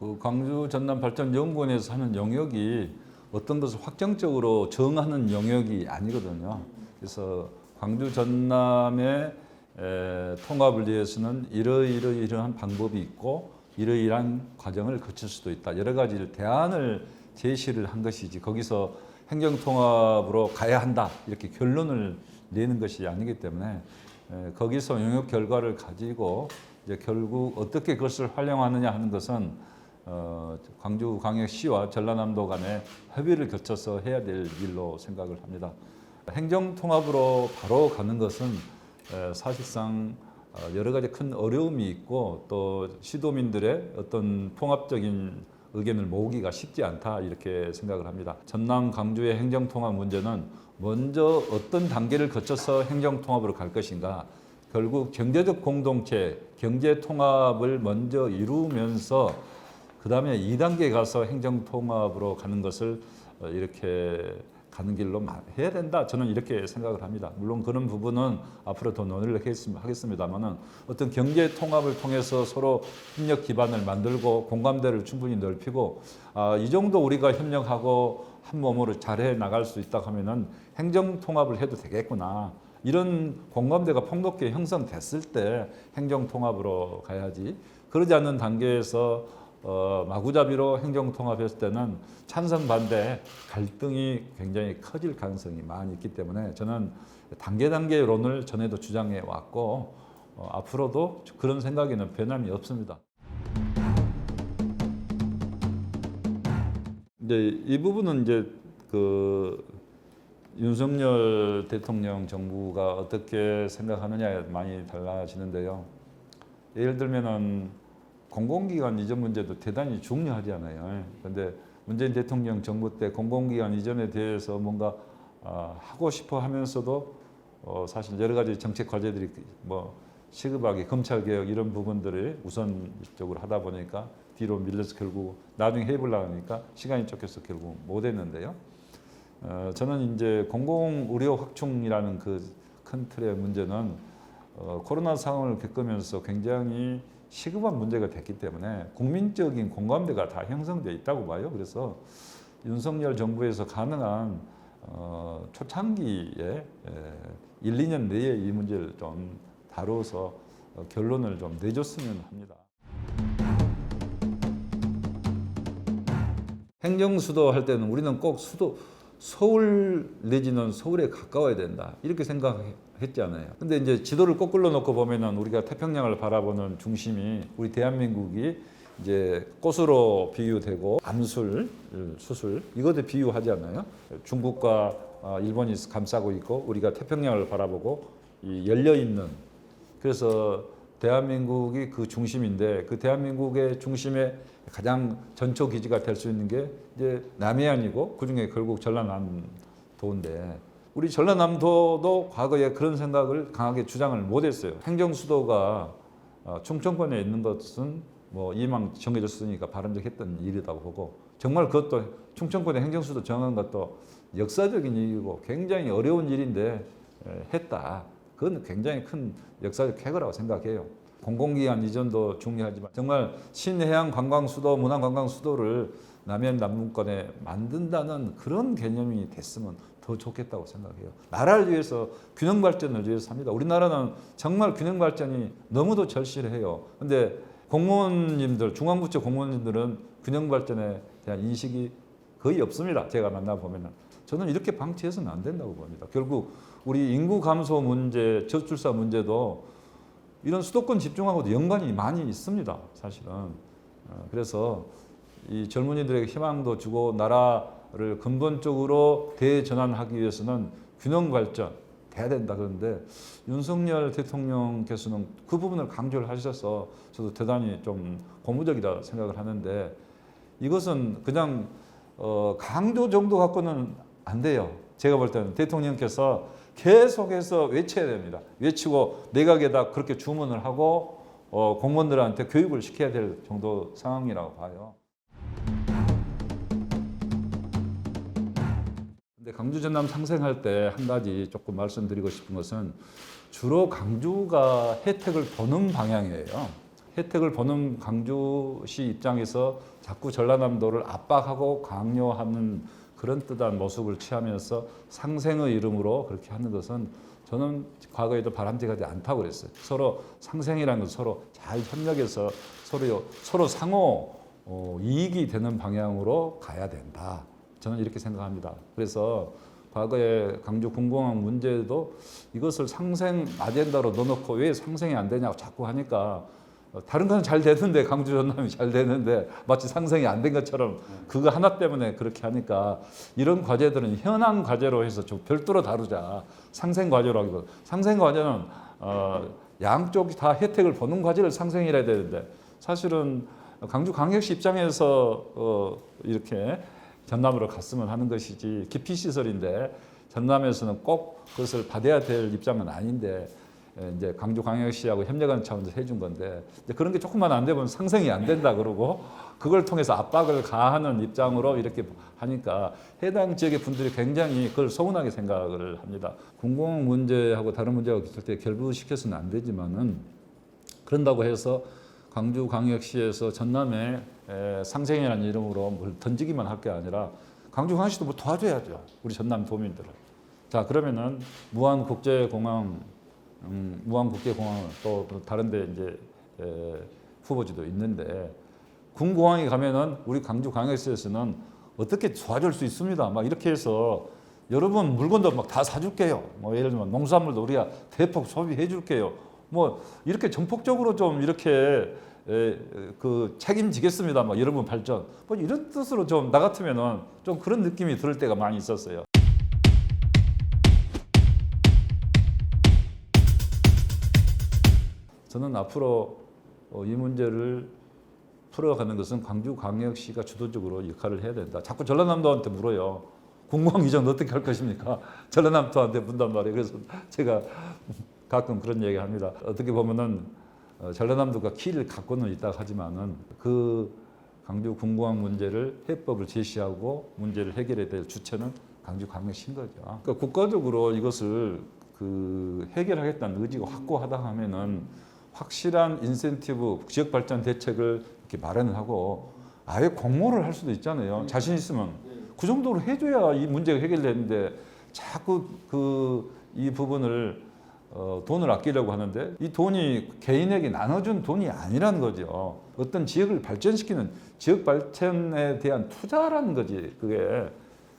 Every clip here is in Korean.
그 광주 전남 발전 연구원에서 하는 영역이 어떤 것을 확정적으로 정하는 영역이 아니거든요. 그래서 광주 전남의 통합을 위해서는 이러이러한 방법이 있고 이러이러한 과정을 거칠 수도 있다. 여러 가지 대안을 제시를 한 것이지 거기서 행정통합으로 가야 한다 이렇게 결론을 내는 것이 아니기 때문에 거기서 영역 결과를 가지고 이제 결국 어떻게 그것을 활용하느냐 하는 것은 광주광역시와 전라남도 간의 협의를 거쳐서 해야 될 일로 생각을 합니다. 행정통합으로 바로 가는 것은 사실상 여러 가지 큰 어려움이 있고 또 시도민들의 어떤 통합적인 의견을 모으기가 쉽지 않다 이렇게 생각을 합니다. 전남 광주의 행정통합 문제는 먼저 어떤 단계를 거쳐서 행정통합으로 갈 것인가 결국 경제적 공동체, 경제통합을 먼저 이루면서 그 다음에 2단계 가서 행정통합으로 가는 것을 이렇게 가는 길로 해야 된다. 저는 이렇게 생각을 합니다. 물론 그런 부분은 앞으로 더 논의를 하겠습니다만은 어떤 경제 통합을 통해서 서로 협력 기반을 만들고 공감대를 충분히 넓히고 이 정도 우리가 협력하고 한 몸으로 잘해 나갈 수 있다 하면은 행정 통합을 해도 되겠구나. 이런 공감대가 폭넓게 형성됐을 때 행정 통합으로 가야지. 그러지 않는 단계에서 마구잡이로 행정통합했을 때는 찬성 반대 갈등이 굉장히 커질 가능성이 많이 있기 때문에 저는 단계론을 전에도 주장해 왔고 앞으로도 그런 생각에는 변함이 없습니다. 이제 이 부분은 이제 그 윤석열 대통령 정부가 어떻게 생각하느냐에 많이 달라지는데요. 예를 들면은 공공기관 이전 문제도 대단히 중요하잖아요. 그런데 문재인 대통령 정부 때 공공기관 이전에 대해서 뭔가 하고 싶어 하면서도 사실 여러 가지 정책 과제들이 뭐 시급하게 검찰개혁 이런 부분들을 우선적으로 하다 보니까 뒤로 밀려서 결국 나중에 해보려고 하니까 시간이 쫓겨서 결국 못 했는데요. 저는 이제 공공의료 확충이라는 그 큰 틀의 문제는 코로나 상황을 겪으면서 굉장히 시급한 문제가 됐기 때문에 국민적인 공감대가 다 형성되어 있다고 봐요. 그래서 윤석열 정부에서 가능한 초창기에 1, 2년 내에 이 문제를 좀 다뤄서 결론을 좀 내줬으면 합니다. 행정수도 할 때는 우리는 꼭 서울 내지는 서울에 가까워야 된다. 이렇게 생각했잖아요. 근데 이제 지도를 거꾸로 놓고 보면은 우리가 태평양을 바라보는 중심이 우리 대한민국이 이제 꽃으로 비유되고 암술, 수술 이것도 비유하잖아요. 중국과 일본이 감싸고 있고 우리가 태평양을 바라보고 열려 있는 그래서 대한민국이 그 중심인데 그 대한민국의 중심에 가장 전초 기지가 될 수 있는 게 이제 남해안이고 그중에 결국 전라남도인데 우리 전라남도도 과거에 그런 생각을 강하게 주장을 못했어요. 행정수도가 충청권에 있는 것은 뭐 이왕 정해졌으니까 바람직했던 일이라고 보고 정말 그것도 충청권의 행정수도 정한 것도 역사적인 일이고 굉장히 어려운 일인데 했다. 그건 굉장히 큰 역사적 쾌거라고 생각해요. 공공기관 이전도 중요하지만 정말 신해양 관광수도, 문화관광수도를 남해안 남문권에 만든다는 그런 개념이 됐으면 더 좋겠다고 생각해요. 나라를 위해서 균형 발전을 위해서 합니다. 우리나라는 정말 균형 발전이 너무도 절실해요. 그런데 공무원님들, 중앙부처 공무원님들은 균형 발전에 대한 인식이 거의 없습니다. 제가 만나보면은. 저는 이렇게 방치해서는 안 된다고 봅니다. 결국 우리 인구 감소 문제, 저출산 문제도 이런 수도권 집중하고도 연관이 많이 있습니다. 사실은. 그래서 이 젊은이들에게 희망도 주고 나라를 근본적으로 대전환하기 위해서는 균형 발전 돼야 된다 그런데 윤석열 대통령께서는 그 부분을 강조를 하셔서 저도 대단히 좀 고무적이다 생각을 하는데 이것은 그냥 강조 정도 갖고는 안 돼요. 제가 볼 때는 대통령께서 계속해서 외쳐야 됩니다. 외치고 내각에다 그렇게 주문을 하고 공무원들한테 교육을 시켜야 될 정도 상황이라고 봐요. 근데 광주 전남 상생할 때 한 가지 조금 말씀드리고 싶은 것은 주로 광주가 혜택을 보는 방향이에요. 혜택을 보는 광주시 입장에서 자꾸 전라남도를 압박하고 강요하는 그런 뜨한 모습을 취하면서 상생의 이름으로 그렇게 하는 것은 저는 과거에도 바람직하지 않다고 그랬어요. 서로 상생이라는 것은 서로 잘 협력해서 서로 상호 이익이 되는 방향으로 가야 된다. 저는 이렇게 생각합니다. 그래서 과거에 광주 군공항 문제도 이것을 상생 아젠다로 넣어놓고 왜 상생이 안 되냐고 자꾸 하니까 다른 건 잘 되는데 광주 전남이 잘 되는데 마치 상생이 안 된 것처럼 그거 하나 때문에 그렇게 하니까 이런 과제들은 현안 과제로 해서 좀 별도로 다루자. 상생 과제로 하기보다 상생 과제는 양쪽이 다 혜택을 보는 과제를 상생이라 해야 되는데 사실은 광주광역시 입장에서 이렇게 전남으로 갔으면 하는 것이지 기피 시설인데 전남에서는 꼭 그것을 받아야 될 입장은 아닌데 이제 광주광역시하고 협력하는 차원에서 해준 건데 이제 그런 게 조금만 안 되면 상생이 안 된다 그러고 그걸 통해서 압박을 가하는 입장으로 이렇게 하니까 해당 지역의 분들이 굉장히 그걸 서운하게 생각을 합니다. 공공 문제하고 다른 문제하고 절대 결부시켜서는 안 되지만은 그런다고 해서 광주광역시에서 전남에 상생이라는 이름으로 뭘 던지기만 할 게 아니라 광주광역시도 뭐 도와줘야죠. 우리 전남 도민들을. 자 그러면은 무안국제공항 또 다른 데 이제 후보지도 있는데 군공항에 가면은 우리 광주광역시에서는 어떻게 도와줄 수 있습니다. 막 이렇게 해서 여러분 물건도 막 다 사줄게요. 뭐 예를 들면 농수산물도 우리가 대폭 소비해 줄게요. 뭐 이렇게 전폭적으로 좀 이렇게 그 책임지겠습니다. 막 여러분 발전 뭐 이런 뜻으로 좀 나 같으면은 좀 그런 느낌이 들 때가 많이 있었어요. 저는 앞으로 이 문제를 풀어가는 것은 광주광역시가 주도적으로 역할을 해야 된다. 자꾸 전라남도한테 물어요. 공무원 이전 어떻게 할 것입니까? 전라남도한테 묻단 말이에요. 그래서 제가 가끔 그런 얘기 합니다. 어떻게 보면은 전라남도가 키를 갖고는 있다 하지만은 그 광주 군공항 문제를 해법을 제시하고 문제를 해결해야 될 주체는 광주광역시인 거죠. 그러니까 국가적으로 이것을 그 해결하겠다는 의지가 확고하다 하면은 확실한 인센티브, 지역 발전 대책을 이렇게 마련을 하고 아예 공모를 할 수도 있잖아요. 자신 있으면 그 정도로 해줘야 이 문제가 해결되는데 자꾸 이 부분을 돈을 아끼려고 하는데 이 돈이 개인에게 나눠준 돈이 아니라는 거죠. 어떤 지역을 발전시키는 지역 발전에 대한 투자라는 거지 그게.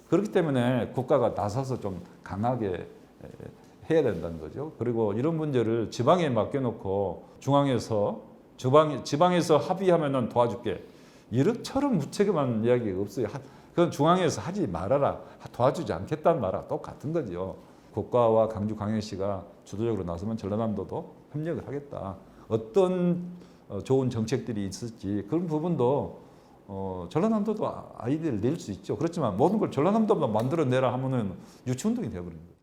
그렇기 때문에 국가가 나서서 좀 강하게 해야 된다는 거죠. 그리고 이런 문제를 지방에 맡겨놓고 지방에서 합의하면은 도와줄게. 이렇처럼 무책임한 이야기가 없어요. 그건 중앙에서 하지 말아라. 도와주지 않겠다는 말과 똑같은 거죠. 국가와 광주광역시가 주도적으로 나서면 전라남도도 협력을 하겠다. 어떤 좋은 정책들이 있을지 그런 부분도 전라남도도 아이디어를 낼 수 있죠. 그렇지만 모든 걸 전라남도만 만들어내라 하면은 유치운동이 되어버립니다.